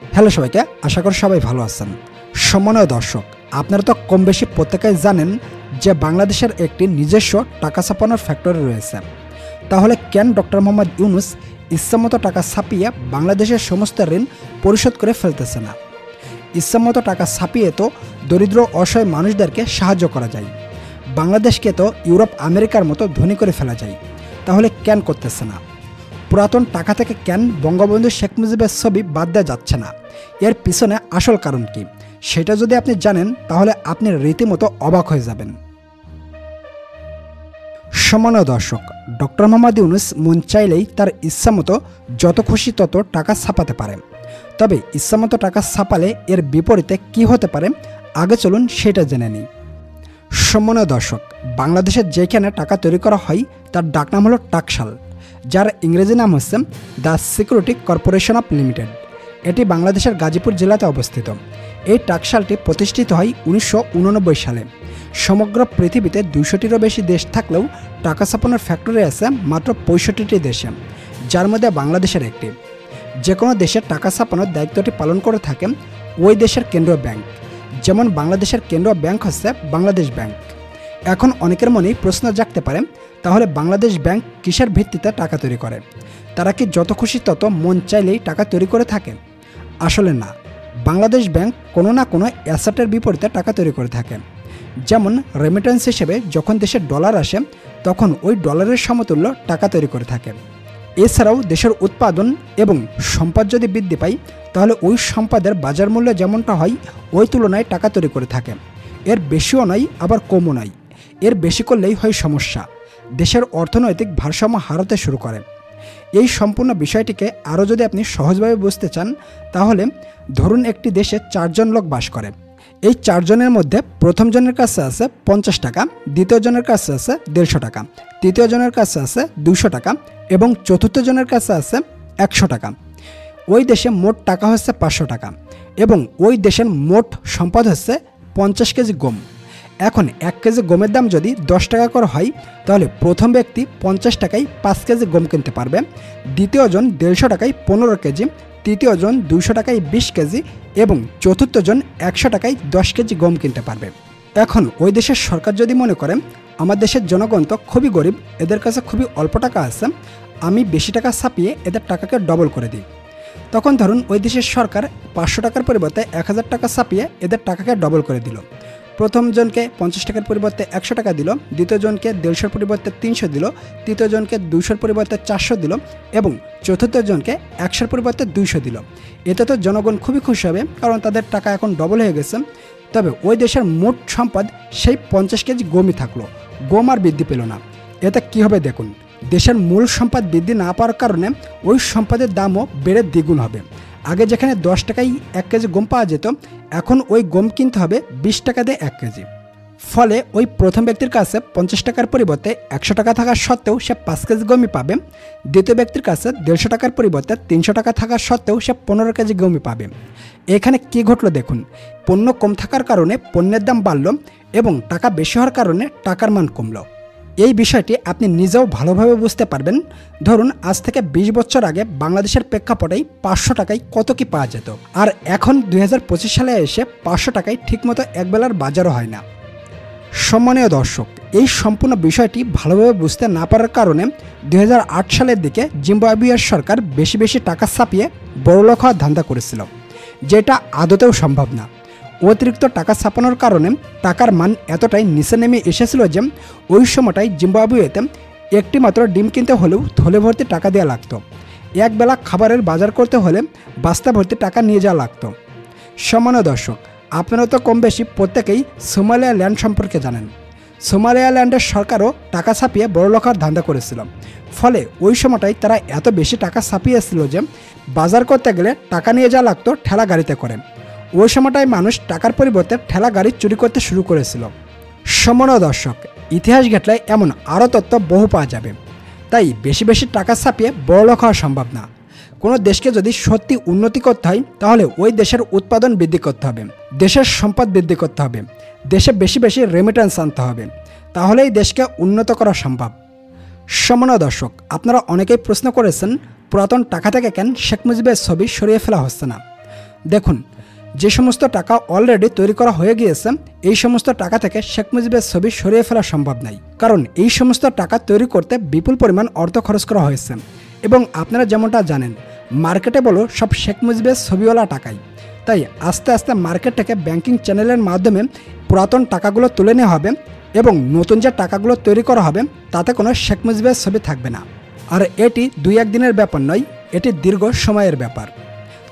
Hello সবাইকে, আশা করি সবাই ভালো আছেন। সম্মানীয় দর্শক, আপনারা তো কম বেশি প্রত্যেকেই জানেন যে বাংলাদেশের একটি নিজস্ব টাকা ছাপানোর ফ্যাক্টরি রয়েছে। তাহলে কেন ডক্টর মোহাম্মদ ইউনূস ইচ্ছামতো টাকা ছাপিয়ে বাংলাদেশের সমস্ত ঋণ পরিশোধ করে ফেলতেছে না? ইচ্ছামতো টাকা ছাপিয়ে তো দরিদ্র অসহায় মানুষদেরকে সাহায্য করা যায়, বাংলাদেশকে তো ইউরোপ আমেরিকার মতো ধনী করে ফেলা যায়, তাহলে কেন করতেছে না? পুরাতন টাকা থেকে কেন বঙ্গবন্ধু শেখ মুজিবের ছবি বাদ দেওয়া যাচ্ছে না? এর পিছনে আসল কারণ কি, সেটা যদি আপনি জানেন তাহলে আপনি রীতিমতো অবাক হয়ে যাবেন। সম্মানীয় দর্শক, ডক্টর মোহাম্মদ ইউনূস মন চাইলেই তার ইচ্ছামতো যত খুশি তত টাকা ছাপাতে পারে। তবে ইচ্ছামতো টাকা ছাপালে এর বিপরীতে কি হতে পারে, আগে চলুন সেটা জেনে নিই। সম্মানীয় দর্শক, বাংলাদেশের যেখানে টাকা তৈরি করা হয় তার ডাকনাম হলো টাকশাল, যার ইংরেজি নাম হচ্ছে the security corporation of limited. এটি বাংলাদেশের গাজীপুর জেলাতে অবস্থিত। এই টাকশালটি প্রতিষ্ঠিত হয় 1989 সালে। সমগ্র পৃথিবীতে 200টিরও বেশি দেশ থাকলেও টাকা ছাপানোর ফ্যাক্টরি আছে মাত্র 65টি দেশে, যার মধ্যে বাংলাদেশের একটি। যে কোনো দেশের টাকা ছাপানোর দায়িত্বটি পালন করে থাকে ওই দেশের কেন্দ্রীয় ব্যাংক। যেমন বাংলাদেশের কেন্দ্রীয় ব্যাংক হচ্ছে বাংলাদেশ ব্যাংক। এখন অনেকের মনেই প্রশ্ন জাগতে পারে, তাহলে বাংলাদেশ ব্যাংক কিসের ভিত্তিতে টাকা তৈরি করে? তারা কি যত খুশি তত মন চাইলেই টাকা তৈরি করে থাকে? আসলে না, বাংলাদেশ ব্যাংক কোনো না কোনো অ্যাসেটের বিপরীতে টাকা তৈরি করে থাকে। যেমন রেমিটেন্স হিসেবে যখন দেশে ডলার আসে তখন ওই ডলারের সমতুল্য টাকা তৈরি করে থাকে। এছাড়াও দেশের উৎপাদন এবং সম্পদ যদি বৃদ্ধি পায় তাহলে ওই সম্পদের বাজার মূল্য যেমনটা হয় ওই তুলনায় টাকা তৈরি করে থাকে। এর বেশিও নয় আবার কমও নয়। এর বেশি করলেই হয় সমস্যা, দেশের অর্থনৈতিক ভারসাম্য হারাতে শুরু করে। এই সম্পূর্ণ বিষয়টিকে আরও যদি আপনি সহজভাবে বুঝতে চান তাহলে ধরুন একটি দেশে 4 জন লোক বাস করে। এই 4 জনের মধ্যে প্রথম জনের কাছে আছে 50 টাকা, দ্বিতীয় জনের কাছে আছে 150 টাকা, তৃতীয় জনের কাছে আছে 200 টাকা এবং চতুর্থ জনের কাছে আছে 100 টাকা। ওই দেশে মোট টাকা হচ্ছে 500 টাকা এবং ওই দেশের মোট সম্পদ হচ্ছে 50 কেজি গম। এখন 1 কেজি গমের দাম যদি 10 টাকা করে হয় তাহলে প্রথম ব্যক্তি 50 টাকায় 5 কেজি গম কিনতে পারবে, দ্বিতীয় জন 150 টাকায় 15 কেজি, তৃতীয় জন 200 টাকায় 20 কেজি এবং চতুর্থ জন 100 টাকায় 10 কেজি গম কিনতে পারবে। এখন ওই দেশের সরকার যদি মনে করেন আমার দেশের জনগণ তো খুবই গরিব, এদের কাছে খুবই অল্প টাকা আছে, আমি বেশি টাকা ছাপিয়ে এদের টাকাকে ডবল করে দিই, তখন ধরুন ওই দেশের সরকার 500 টাকার পরিবর্তে 1000 টাকা ছাপিয়ে এদের টাকাকে ডবল করে দিল। প্রথম জনকে 50 টাকার পরিবর্তে 100 টাকা দিল, দ্বিতীয় জনকে 150 পরিবর্তে 300 দিল, তৃতীয় জনকে 200 পরিবর্তে 400 দিল এবং চতুর্থ জনকে 100 পরিবর্তে 200 দিল। এতে তো জনগণ খুবই খুশি হবে, কারণ তাদের টাকা এখন ডবল হয়ে গেছে। তবে ওই দেশের মোট সম্পদ সেই 50 কেজি গমই থাকলো, গম আর বৃদ্ধি পেল না। এতে কী হবে দেখুন, দেশের মূল সম্পদ বৃদ্ধি না পাওয়ার কারণে ওই সম্পদের দামও বেড়ে দ্বিগুণ হবে। আগে যেখানে 10 টাকায় 1 কেজি গম পাওয়া যেত, এখন ওই গম কিনতে হবে 20 টাকা দিয়ে 1 কেজি। ফলে ওই প্রথম ব্যক্তির কাছে 50 টাকার পরিবর্তে 100 টাকা থাকা সত্ত্বেও সে 5 কেজি গমই পাবে, দ্বিতীয় ব্যক্তির কাছে 150 টাকার পরিবর্তে 300 টাকা থাকা সত্ত্বেও সে 15 কেজি গমই পাবে। এখানে কি ঘটলো দেখুন, পণ্য কম থাকার কারণে পণ্যের দাম বাড়ল এবং টাকা বেশি হওয়ার কারণে টাকার মান কমল। এই বিষয়টি আপনি নিজেও ভালোভাবে বুঝতে পারবেন। ধরুন আজ থেকে 20 বছর আগে বাংলাদেশের প্রেক্ষাপটেই 500 টাকায় কত কি পাওয়া যেত, আর এখন 2025 সালে এসে 500 টাকায় ঠিকমতো একবেলার বাজারও হয় না। সম্মানীয় দর্শক, এই সম্পূর্ণ বিষয়টি ভালোভাবে বুঝতে না পারার কারণে 2008 সালের দিকে জিম্বাবুয়ের সরকার বেশি বেশি টাকা ছাপিয়ে বড়লোক হওয়ার ধান্দা করেছিল, যেটা আদতেও সম্ভব না। অতিরিক্ত টাকা ছাপানোর কারণে টাকার মান এতটাই নিচে নেমে এসেছিল যে ওই সময়টাই জিম্বাবুয়েতে একটি মাত্র ডিম কিনতে হলেও থলে ভর্তি টাকা দেওয়া লাগতো। একবেলা খাবারের বাজার করতে হলে বস্তা ভর্তি টাকা নিয়ে যাওয়া লাগতো। সম্মানীয় দর্শক, আপনারা তো কম বেশি প্রত্যেকেই সোমালিয়া ল্যান্ড সম্পর্কে জানেন। সোমালিয়া ল্যান্ডের সরকারও টাকা ছাপিয়ে বড়লোক হওয়ার ধান্দা করেছিল। ফলে ওই সময়টাই তারা এত বেশি টাকা ছাপিয়েছিল যে বাজার করতে গেলে টাকা নিয়ে যাওয়া লাগতো ঠেলা গাড়িতে করে। ওই সময়টায় মানুষ টাকার পরিবর্তে ঠেলা গাড়ি চুরি করতে শুরু করেছিল। সম্মানীয় দর্শক, ইতিহাস ঘাটলে এমন আরও তথ্য বহু পাওয়া যাবে। তাই বেশি বেশি টাকা ছাপিয়ে বড়লোক হওয়া সম্ভব না। কোনো দেশকে যদি সত্যি উন্নতি করতে হয় তাহলে ওই দেশের উৎপাদন বৃদ্ধি করতে হবে, দেশের সম্পদ বৃদ্ধি করতে হবে, দেশে বেশি বেশি রেমিটেন্স আনতে হবে, তাহলেই দেশকে উন্নত করা সম্ভব। সম্মানীয় দর্শক, আপনারা অনেকেই প্রশ্ন করেছেন পুরাতন টাকা থেকে কেন শেখ মুজিবের ছবি সরিয়ে ফেলা হচ্ছে না। দেখুন, যে সমস্ত টাকা অলরেডি তৈরি করা হয়ে গিয়েছে এই সমস্ত টাকা থেকে শেখ মুজিবের ছবি সরিয়ে ফেলা সম্ভব নয়, কারণ এই সমস্ত টাকা তৈরি করতে বিপুল পরিমাণ অর্থ খরচ করা হয়েছে। এবং আপনারা যেমনটা জানেন, মার্কেটে বলো সব শেখ মুজিবের ছবিওয়ালা টাকাই। তাই আস্তে আস্তে মার্কেট থেকে ব্যাংকিং চ্যানেলের মাধ্যমে পুরাতন টাকাগুলো তুলে নেওয়া হবে এবং নতুন যে টাকাগুলো তৈরি করা হবে তাতে কোনো শেখ মুজিবের ছবি থাকবে না। আর এটি 2-1 দিনের ব্যাপার নয়, এটি দীর্ঘ সময়ের ব্যাপার।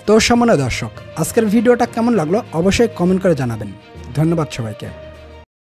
তো সম্মানীয় দর্শক, আজকের ভিডিওটা কেমন লাগলো অবশ্যই কমেন্ট করে জানাবেন। ধন্যবাদ সবাইকে।